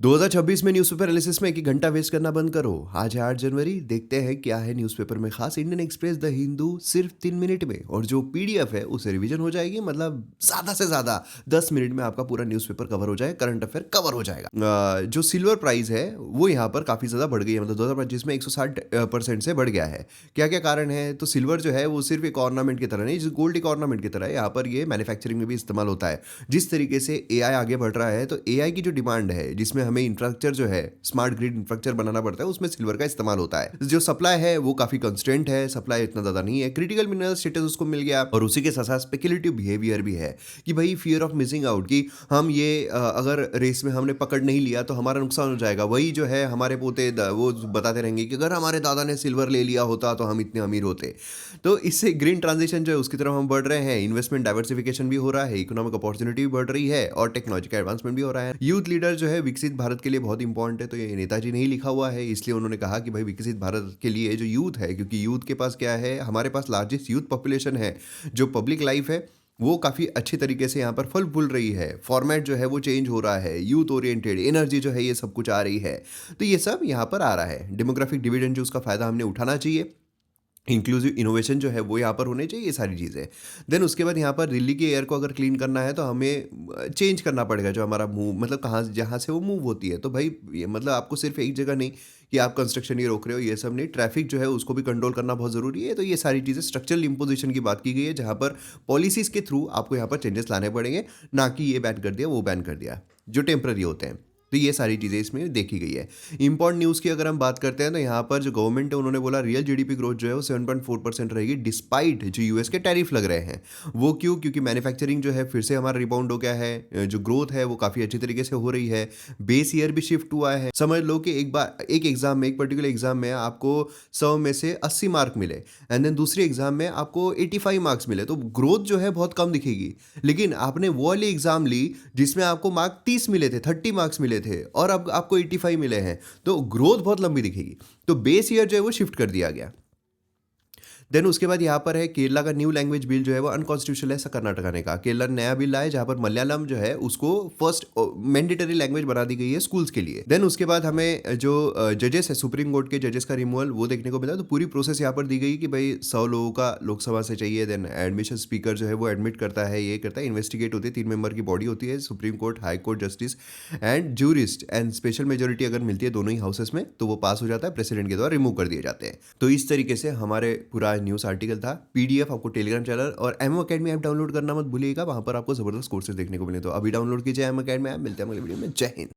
2026 में newspaper analysis में एक घंटा वेस्ट करना बंद करो। आज है 8 जनवरी, देखते हैं क्या है न्यूज़पेपर में खास। इंडियन एक्सप्रेस, द हिंदू सिर्फ 3 मिनट में, और जो पीडीएफ है उससे रिवीजन हो जाएगी। मतलब ज़्यादा से ज़्यादा 10 मिनट में आपका पूरा न्यूज़पेपर कवर हो जाए, करंट अफेयर कवर हो जाएगा। जो सिल्वर प्राइस है वो यहाँ पर काफ़ी ज़्यादा बढ़ गई है, मतलब 2025 में 160% से बढ़ गया है। क्या क्या कारण है? तो सिल्वर जो है वो सिर्फ एक ऑर्नामेंट की तरह नहीं, जो गोल्ड एक ऑर्नामेंट की तरह है, यहाँ पर ये मैन्युफैक्चरिंग में भी इस्तेमाल होता है। जिस तरीके से एआई आगे बढ़ रहा है, तो एआई की जो डिमांड है, जिसमें हमें इंफ्रास्ट्रक्चर जो है, स्मार्ट ग्रिड इंफ्रास्ट्रक्चर बनाना पड़ता है, उसमें सिल्वर का इस्तेमाल होता है। जो सप्लाई है वो काफी कंस्टेंट है, सप्लाई इतना ज्यादा नहीं है। क्रिटिकल मिनरल स्टेटस उसको मिल गया, और उसी के साथ साथ स्पेकुलेटिव बिहेवियर भी है कि भाई फियर ऑफ मिसिंग आउट, कि हम ये अगर रेस में हमने पकड़ नहीं लिया तो हमारा नुकसान हो जाएगा। वही जो है हमारे पोते वो बताते रहेंगे कि अगर हमारे दादा ने सिल्वर ले लिया होता तो हम इतने अमीर होते। तो इससे ग्रीन ट्रांजिशन जो है उसकी तरफ हम बढ़ रहे हैं, इन्वेस्टमेंट डाइवर्सिफिकेशन भी हो रहा है, इकोनॉमिक अपॉर्चुनिटी भी बढ़ रही है, और टेक्नोलॉजी का एडवांसमेंट भी हो रहा है। यूथ लीडर जो है विकसित भारत के लिए बहुत इंपॉर्टेंट है, तो ये नेताजी ने ही लिखा हुआ है, इसलिए उन्होंने कहा कि भाई विकसित भारत के लिए जो यूथ है, क्योंकि यूथ के पास क्या है, हमारे पास लार्जेस्ट यूथ पॉपुलेशन है, जो पब्लिक लाइफ है वो काफ़ी अच्छी तरीके से यहाँ पर फल फूल रही है। फॉर्मेट जो है वो चेंज हो रहा है, यूथ ओरिएंटेड एनर्जी जो है ये सब कुछ आ रही है। तो ये सब यहाँ पर आ रहा है। डेमोग्राफिक डिविडेंड जो उसका फ़ायदा हमने उठाना चाहिए, इंक्लूसिव इनोवेशन जो है वो यहाँ पर होने चाहिए, ये सारी चीज़ें। देन उसके बाद यहाँ पर दिल्ली के एयर को अगर क्लीन करना है तो हमें चेंज करना पड़ेगा जो हमारा मूव, मतलब कहाँ जहाँ से वो मूव होती है। तो भाई ये मतलब आपको सिर्फ एक जगह नहीं कि आप कंस्ट्रक्शन ही रोक रहे हो, ये सब नहीं, ट्रैफिक जो है उसको भी कंट्रोल करना बहुत ज़रूरी है। तो ये सारी चीज़ें स्ट्रक्चरल इम्पोजिशन की बात की गई है, जहाँ पर पॉलिसीज़ के थ्रू आपको यहाँ पर चेंजेस लाने पड़ेंगे, ना कि ये बैन कर दिया वो बैन कर दिया, जो टेम्पररी होते हैं। तो ये सारी चीज़ें इसमें देखी गई है। इंपॉर्टेंट न्यूज़ की अगर हम बात करते हैं तो यहाँ पर जो गवर्नमेंट है उन्होंने बोला रियल जीडीपी ग्रोथ जो है वो 7.4% रहेगी, डिस्पाइट जो यूएस के टैरिफ लग रहे हैं। वो क्यों? क्योंकि मैन्युफैक्चरिंग जो है फिर से हमारा रिबाउंड हो गया है, जो ग्रोथ है वो काफ़ी अच्छी तरीके से हो रही है। बेस ईयर भी शिफ्ट हुआ है। समझ लो कि एक बार एक एग्जाम में, एक पर्टिकुलर एग्जाम में आपको 100 में से 80 मार्क मिले, एंड देन दूसरे एग्जाम में आपको 85 मार्क्स मिले, तो ग्रोथ जो है बहुत कम दिखेगी। लेकिन आपने वो वाली एग्जाम ली जिसमें आपको मार्क 30 मिले थे, 30 मार्क्स मिले थे, और अब आपको 85 मिले हैं, तो ग्रोथ बहुत लंबी दिखेगी। तो बेस ईयर जो है वो शिफ्ट कर दिया गया। देन उसके बाद यहाँ पर है केरला का न्यू लैंग्वेज बिल जो है वो अनकॉन्स्टिट्यूशनल है, ऐसा कर्नाटका ने कहा। केरला ने नया बिल लाया जहाँ पर मलयालम जो है उसको फर्स्ट मैंडेटरी लैंग्वेज बना दी गई है स्कूल्स के लिए। देन उसके बाद हमें जो जजेस है, सुप्रीम कोर्ट के जजेस का रिमूवल वो देखने को मिला। तो पूरी प्रोसेस यहाँ पर दी गई कि भाई 100 लोगों का लोकसभा से चाहिए। देन एडमिशन स्पीकर जो है वो एडमिट करता है, ये करता है, इन्वेस्टिगेट होती है, 3 मेंबर की बॉडी होती है, supreme court, high court justice and jurist, and special majority अगर मिलती है दोनों ही हाउसेस में तो वो पास हो जाता है, प्रेसिडेंट के द्वारा रिमूव कर दिए जाते हैं। तो इस तरीके से हमारे पूरा न्यूज़ आर्टिकल था। पीडीएफ आपको टेलीग्राम चैनल और एमओ अकेडमी ऐप डाउनलोड करना मत भूलिएगा, वहां पर आपको जबरदस्त कोर्सेज देखने को मिले। तो अभी डाउनलोड कीजिए एमओ अकेडमी ऐप। मिलते हैं अगले वीडियो में। जय हिंद।